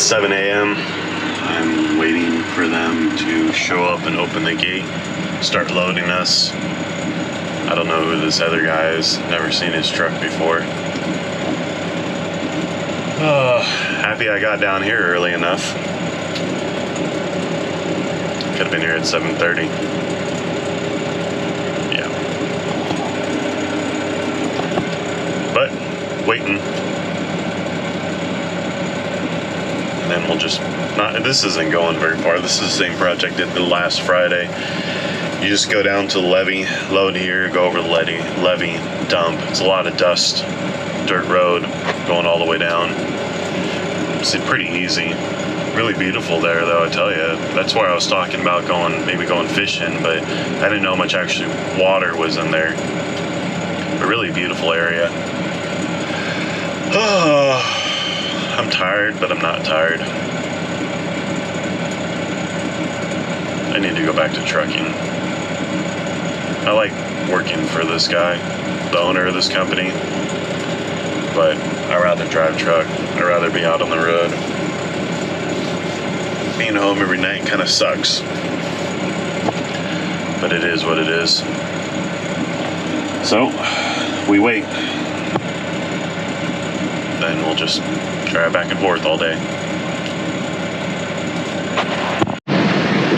It's 7 a.m. I'm waiting for them to show up and open the gate, start loading us. I don't know who this other guy is. Never seen his truck before. Happy I got down here early enough. Could have been here at 7:30. Yeah. But waiting. And then we'll just this isn't going very far. This is the same project I did the last Friday. You just go down to the levee, load here, go over the levee, dump. It's a lot of dust, dirt road, going all the way down. It's pretty easy. Really beautiful there, though, I tell you. That's why I was talking about maybe going fishing, but I didn't know much actually water was in there. A really beautiful area. I'm tired, but I'm not tired. I need to go back to trucking. I like working for this guy, the owner of this company, but I'd rather drive truck. I'd rather be out on the road. Being home every night kind of sucks, but it is what it is. So we wait, then we'll just drive back and forth all day.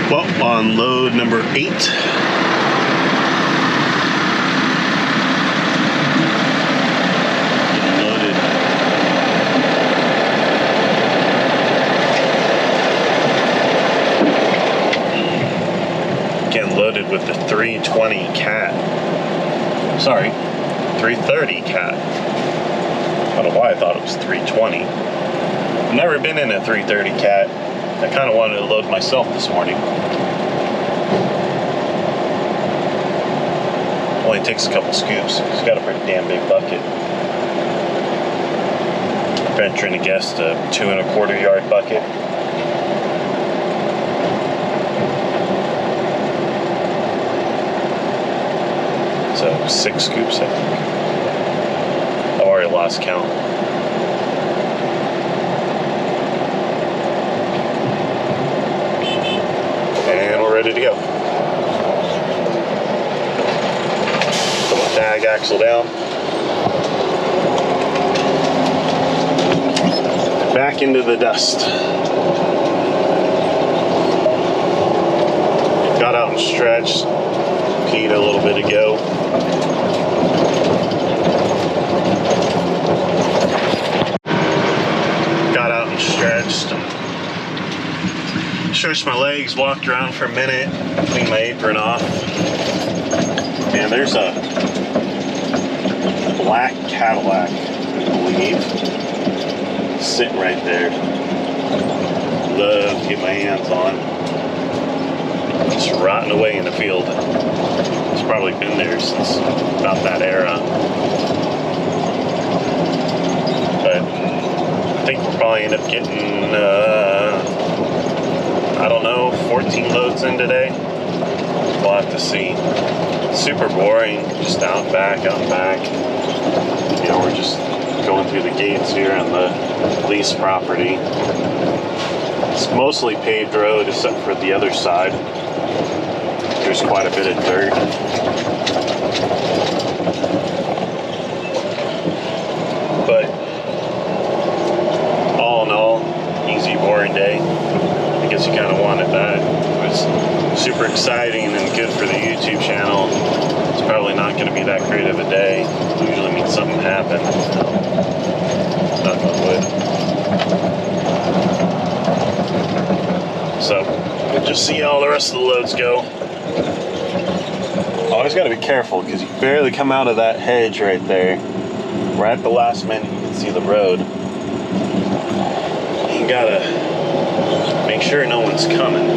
Well, on load number 8, loaded with the 320 Cat. Sorry, 330 Cat. I don't know why I thought it was 320. I've never been in a 330 Cat. I kind of wanted to load myself this morning. Only takes a couple scoops. It's got a pretty damn big bucket. I'm venturing to guess a 2 1/4 yard bucket. So 6 scoops, I think. I've already lost count. And we're ready to go. Put my tag axle down. Back into the dust. Got out and stretched. Peed a little bit ago. Got out and stretched. Stretched my legs, walked around for a minute, cleaned my apron off. And there's a black Cadillac, I believe, sitting right there. Love to get my hands on. Just rotting away in the field. It's probably been there since about that era. But I think we'll probably end up getting, I don't know, 14 loads in today. We'll have to see. Super boring, just out and back, out and back. You know, we're just going through the gates here on the lease property. It's mostly paved road except for the other side. There's quite a bit of dirt. But all in all, easy, boring day. I guess you kind of wanted that. It was super exciting and good for the YouTube channel. It's probably not going to be that great of a day. It usually means something happened. Knock on wood. So, we'll just see how the rest of the loads go. Always got to be careful because you barely come out of that hedge right there. Right at the last minute you can see the road. You gotta make sure no one's coming.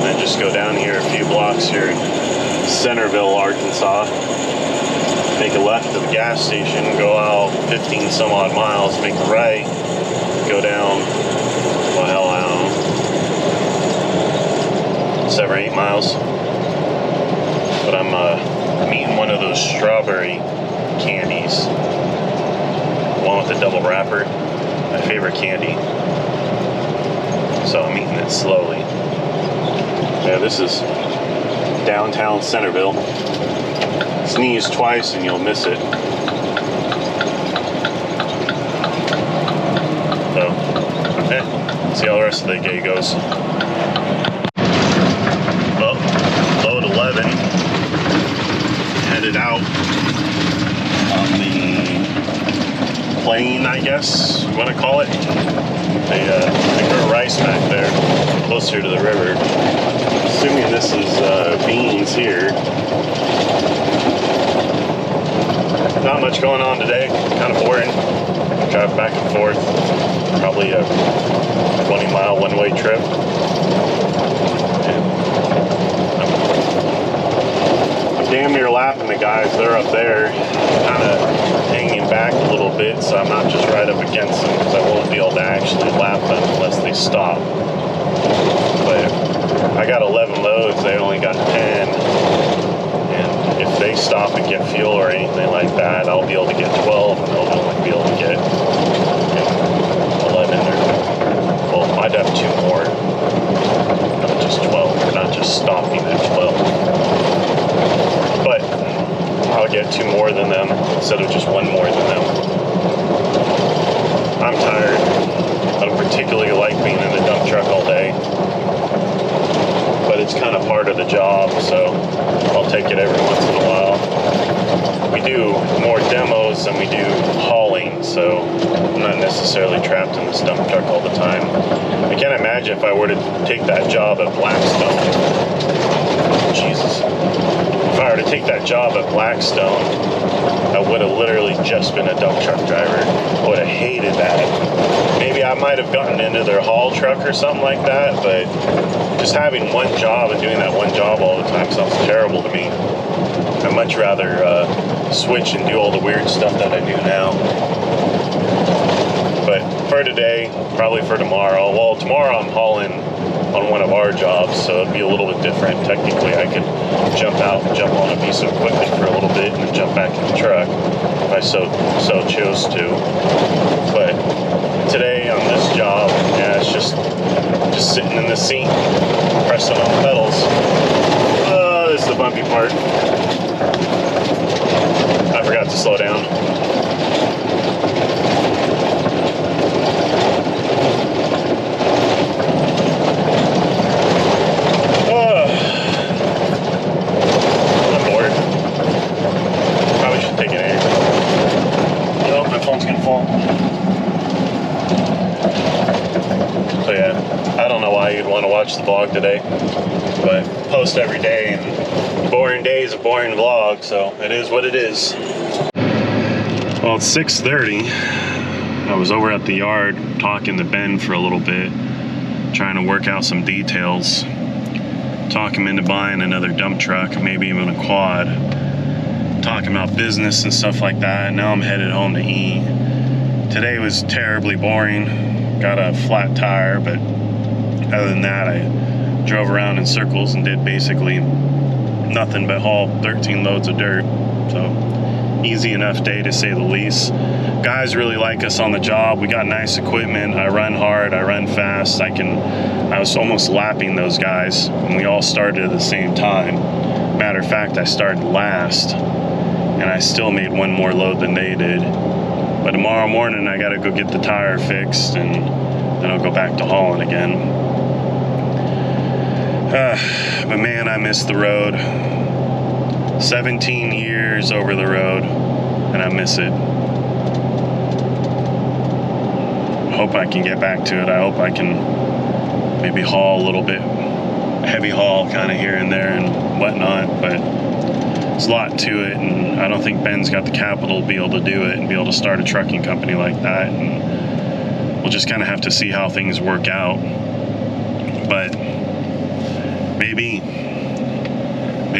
Then just go down here a few blocks here in Russellville, Arkansas. Make a left to the gas station, go out 15 some odd miles, make a right, go down, well, hell, I don't know, 7 or 8 miles. But I'm eating one of those strawberry candies. got the double wrapper, my favorite candy. So I'm eating it slowly. Yeah, this is downtown Centerville. Sneeze twice and you'll miss it. So, see how the rest of the day goes. Well, load 11. Headed out on the plain, I guess you want to call it. They grow rice back there, closer to the river. Assuming this is beans here. Not much going on today, kind of boring. Drive back and forth, probably a 20-mile one-way trip. And I'm damn near lapping the guys. They're up there, kind of hanging back a little bit, so I'm not just right up against them, because I won't be able to actually lap them unless they stop. But I got 11 loads, they only got 10. And if they stop and get fuel or anything like that, I'll be able to get 12, and they'll only be able to get 11 or, well, I'd have 2 more, not just 12, not just stopping at 12. But I'll get 2 more than them instead of just 1 more than them. I'm tired. I don't particularly like being in a dump truck all day, but it's kind of part of the job, so I'll take it every once in a while. We do more demos than we do hauling, so I'm not necessarily trapped in this dump truck all the time. I can't imagine if I were to take that job at Blackstone. Jesus. If I were to take that job at Blackstone, I would have literally just been a dump truck driver. I would have hated that. Maybe I might have gotten into their haul truck or something like that, but just having one job and doing that one job all the time sounds terrible to me. I'd much rather switch and do all the weird stuff that I do now. But for today, probably for tomorrow. Well, tomorrow I'm hauling on one of our jobs, so it'd be a little bit different. Technically, I could jump out and jump on a piece of equipment for a little bit and then jump back in the truck if I so chose to. But today on this job, yeah, it's just sitting in the seat, pressing on the pedals. Oh, this is the bumpy part. I forgot to slow down. I'm bored. Probably should take it in. Oh, my phone's gonna fall. So yeah, I don't know why you'd want to watch the vlog today, but post every day, and boring day is a boring vlog, so it is what it is. Well, it's 6:30. I was over at the yard talking to Ben for a little bit, trying to work out some details, talk him into buying another dump truck, maybe even a quad, talking about business and stuff like that. And now I'm headed home to eat. Today was terribly boring. Got a flat tire, but other than that, I drove around in circles and did basically nothing but haul 13 loads of dirt. So easy enough day to say the least. Guys really like us on the job. We got nice equipment. I run hard, I run fast. I was almost lapping those guys, and we all started at the same time. Matter of fact, I started last, and I still made 1 more load than they did. But tomorrow morning I gotta go get the tire fixed, and then I'll go back to hauling again. But man, I miss the road. 17 years over the road, and I miss it. I hope I can get back to it. I hope I can maybe haul a little bit, heavy haul kind of here and there and whatnot, but there's a lot to it, and I don't think Ben's got the capital to be able to do it and be able to start a trucking company like that, and we'll just kind of have to see how things work out. But maybe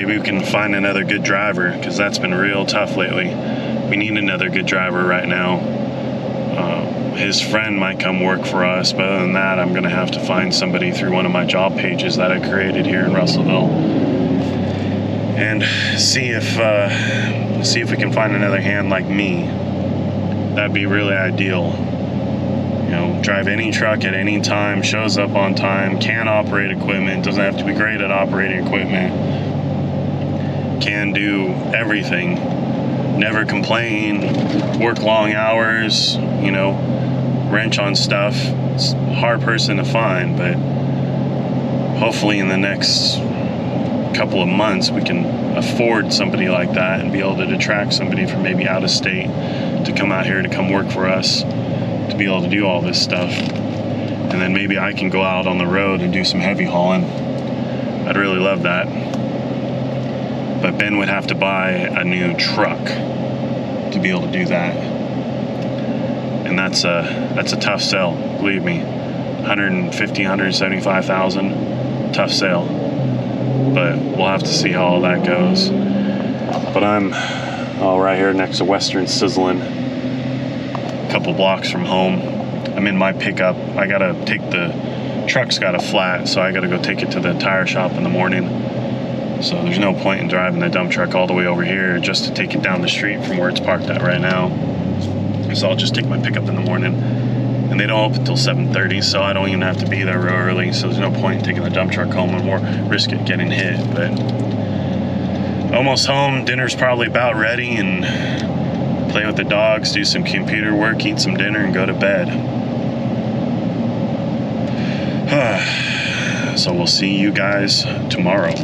we can find another good driver, because that's been real tough lately. We need another good driver right now. His friend might come work for us, but other than that, I'm gonna have to find somebody through one of my job pages that I created here in Russellville, and see if we can find another hand like me. That'd be really ideal. You know, drive any truck at any time, shows up on time, can operate equipment, doesn't have to be great at operating equipment, can do everything, never complain, work long hours, you know, wrench on stuff. It's a hard person to find, but hopefully in the next couple of months we can afford somebody like that and be able to attract somebody from maybe out of state to come out here to come work for us, to be able to do all this stuff. And then maybe I can go out on the road and do some heavy hauling. I'd really love that. But Ben would have to buy a new truck to be able to do that. And that's a tough sell, believe me. 150, 175,000, tough sale. But we'll have to see how all that goes. But I'm right here next to Western Sizzling, a couple blocks from home. I'm in my pickup. I gotta take the truck's got a flat, so I gotta go take it to the tire shop in the morning. So there's no point in driving the dump truck all the way over here just to take it down the street from where it's parked at right now. So I'll just take my pickup in the morning. And they don't open until 7:30, so I don't even have to be there real early. So there's no point in taking the dump truck home and more risk it getting hit. But almost home. Dinner's probably about ready, and play with the dogs, do some computer work, eat some dinner, and go to bed. So we'll see you guys tomorrow.